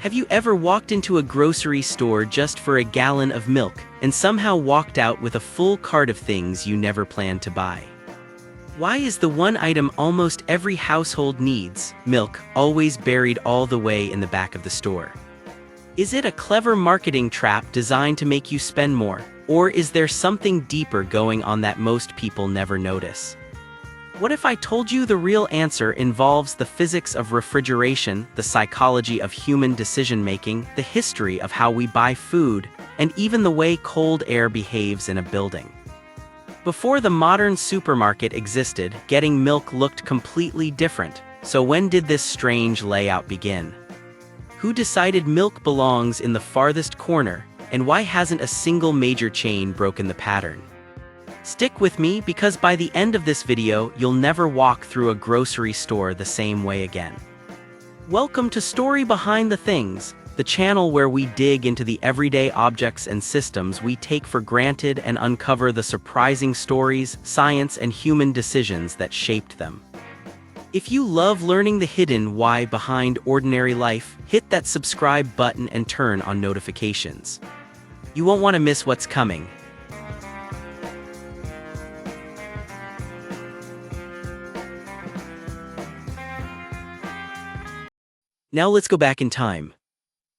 Have you ever walked into a grocery store just for a gallon of milk and somehow walked out with a full cart of things you never planned to buy? Why is the one item almost every household needs, milk, always buried all the way in the back of the store? Is it a clever marketing trap designed to make you spend more, or is there something deeper going on that most people never notice? What if I told you the real answer involves the physics of refrigeration, the psychology of human decision-making, the history of how we buy food, and even the way cold air behaves in a building? Before the modern supermarket existed, getting milk looked completely different. So when did this strange layout begin? Who decided milk belongs in the farthest corner, and why hasn't a single major chain broken the pattern? Stick with me because by the end of this video, you'll never walk through a grocery store the same way again. Welcome to Story Behind the Things, the channel where we dig into the everyday objects and systems we take for granted and uncover the surprising stories, science, and human decisions that shaped them. If you love learning the hidden why behind ordinary life, hit that subscribe button and turn on notifications. You won't want to miss what's coming. Now let's go back in time.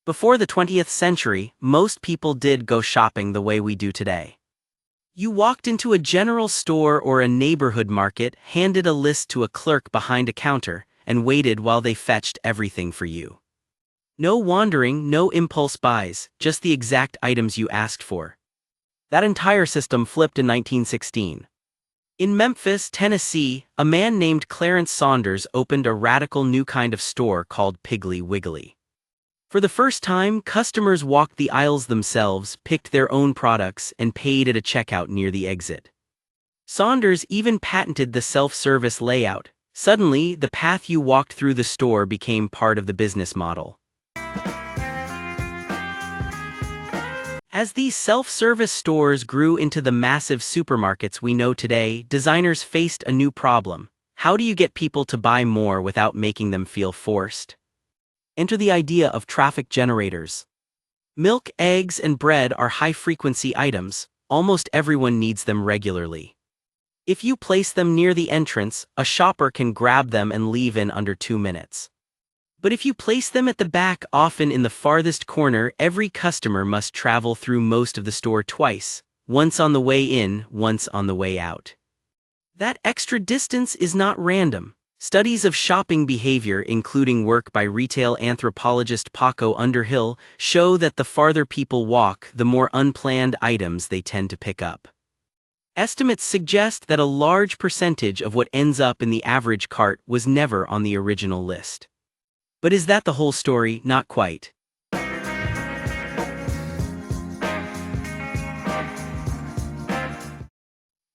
Before the 20th century, most people did go shopping the way we do today. You walked into a general store or a neighborhood market, handed a list to a clerk behind a counter, and waited while they fetched everything for you. No wandering, no impulse buys, just the exact items you asked for. That entire system flipped in 1916. In Memphis, Tennessee, a man named Clarence Saunders opened a radical new kind of store called Piggly Wiggly. For the first time, customers walked the aisles themselves, picked their own products, and paid at a checkout near the exit. Saunders even patented the self-service layout. Suddenly, the path you walked through the store became part of the business model. As these self-service stores grew into the massive supermarkets we know today, designers faced a new problem. How do you get people to buy more without making them feel forced? Enter the idea of traffic generators. Milk, eggs, and bread are high-frequency items. Almost everyone needs them regularly. If you place them near the entrance, a shopper can grab them and leave in under 2 minutes. But if you place them at the back, often in the farthest corner, every customer must travel through most of the store twice, once on the way in, once on the way out. That extra distance is not random. Studies of shopping behavior, including work by retail anthropologist Paco Underhill, show that the farther people walk, the more unplanned items they tend to pick up. Estimates suggest that a large percentage of what ends up in the average cart was never on the original list. But is that the whole story? Not quite.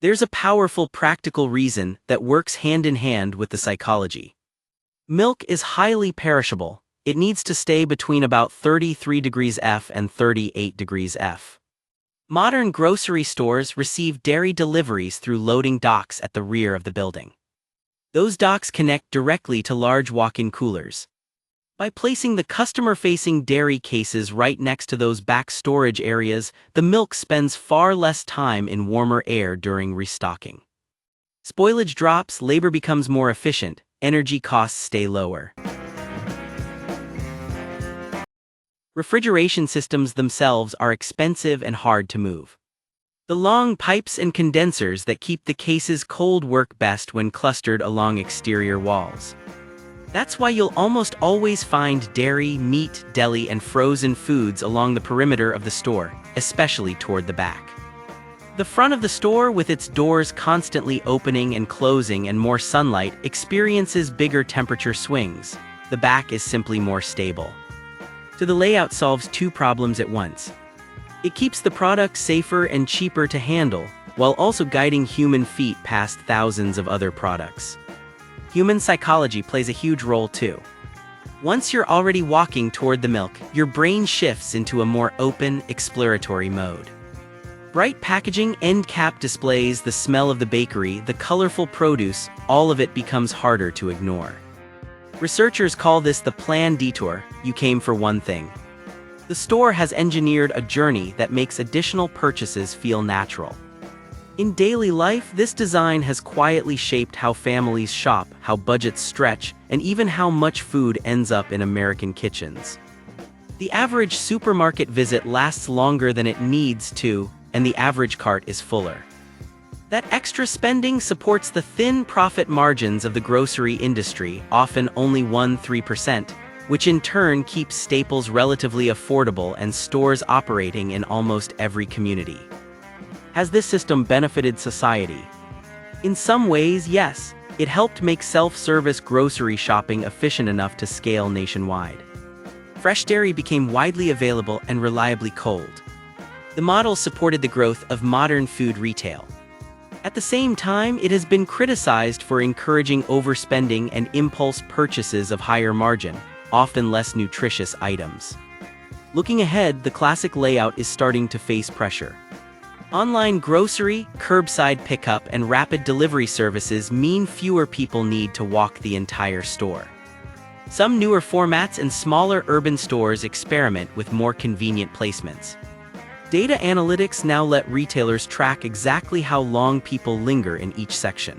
There's a powerful practical reason that works hand in hand with the psychology. Milk is highly perishable. It needs to stay between about 33 degrees F and 38 degrees F. Modern grocery stores receive dairy deliveries through loading docks at the rear of the building. Those docks connect directly to large walk-in coolers. By placing the customer-facing dairy cases right next to those back storage areas, the milk spends far less time in warmer air during restocking. Spoilage drops, labor becomes more efficient, energy costs stay lower. Refrigeration systems themselves are expensive and hard to move. The long pipes and condensers that keep the cases cold work best when clustered along exterior walls. That's why you'll almost always find dairy, meat, deli, and frozen foods along the perimeter of the store, especially toward the back. The front of the store, with its doors constantly opening and closing and more sunlight, experiences bigger temperature swings. The back is simply more stable. So the layout solves two problems at once. It keeps the product safer and cheaper to handle, while also guiding human feet past thousands of other products. Human psychology plays a huge role too. Once you're already walking toward the milk, your brain shifts into a more open, exploratory mode. Bright packaging, end cap displays, the smell of the bakery, the colorful produce, all of it becomes harder to ignore. Researchers call this the planned detour. You came for one thing. The store has engineered a journey that makes additional purchases feel natural. In daily life, this design has quietly shaped how families shop, how budgets stretch, and even how much food ends up in American kitchens. The average supermarket visit lasts longer than it needs to, and the average cart is fuller. That extra spending supports the thin profit margins of the grocery industry, often only 1–3%, which in turn keeps staples relatively affordable and stores operating in almost every community. Has this system benefited society? In some ways, yes. It helped make self-service grocery shopping efficient enough to scale nationwide. Fresh dairy became widely available and reliably cold. The model supported the growth of modern food retail. At the same time, it has been criticized for encouraging overspending and impulse purchases of higher margin, often less nutritious items. Looking ahead, the classic layout is starting to face pressure. Online grocery, curbside pickup, and rapid delivery services mean fewer people need to walk the entire store. Some newer formats and smaller urban stores experiment with more convenient placements. Data analytics now let retailers track exactly how long people linger in each section.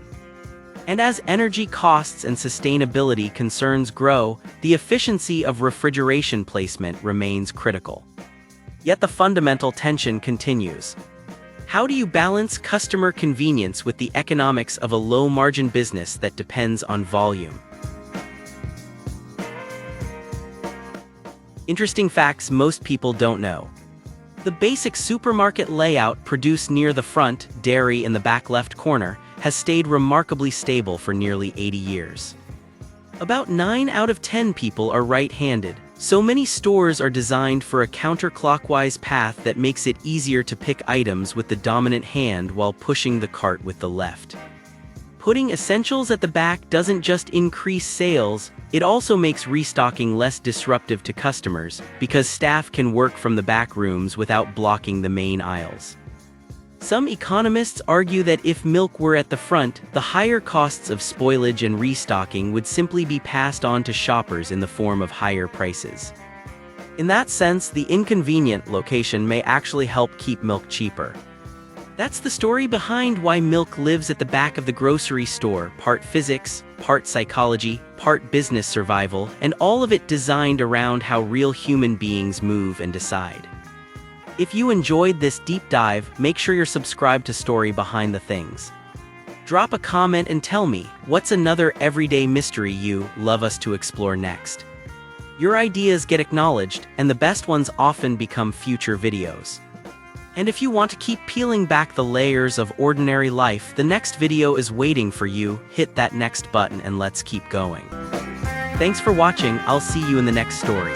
And as energy costs and sustainability concerns grow, the efficiency of refrigeration placement remains critical. Yet the fundamental tension continues. How do you balance customer convenience with the economics of a low-margin business that depends on volume? Interesting facts most people don't know. The basic supermarket layout produced near the front, dairy in the back left corner, has stayed remarkably stable for nearly 80 years. About 9 out of 10 people are right-handed, so many stores are designed for a counterclockwise path that makes it easier to pick items with the dominant hand while pushing the cart with the left. Putting essentials at the back doesn't just increase sales, it also makes restocking less disruptive to customers, because staff can work from the back rooms without blocking the main aisles. Some economists argue that if milk were at the front, the higher costs of spoilage and restocking would simply be passed on to shoppers in the form of higher prices. In that sense, the inconvenient location may actually help keep milk cheaper. That's the story behind why milk lives at the back of the grocery store, part physics, part psychology, part business survival, and all of it designed around how real human beings move and decide. If you enjoyed this deep dive, make sure you're subscribed to Story Behind the Things. Drop a comment and tell me, what's another everyday mystery you love us to explore next? Your ideas get acknowledged, and the best ones often become future videos. And if you want to keep peeling back the layers of ordinary life, the next video is waiting for you. Hit that next button and let's keep going. Thanks for watching. I'll see you in the next story.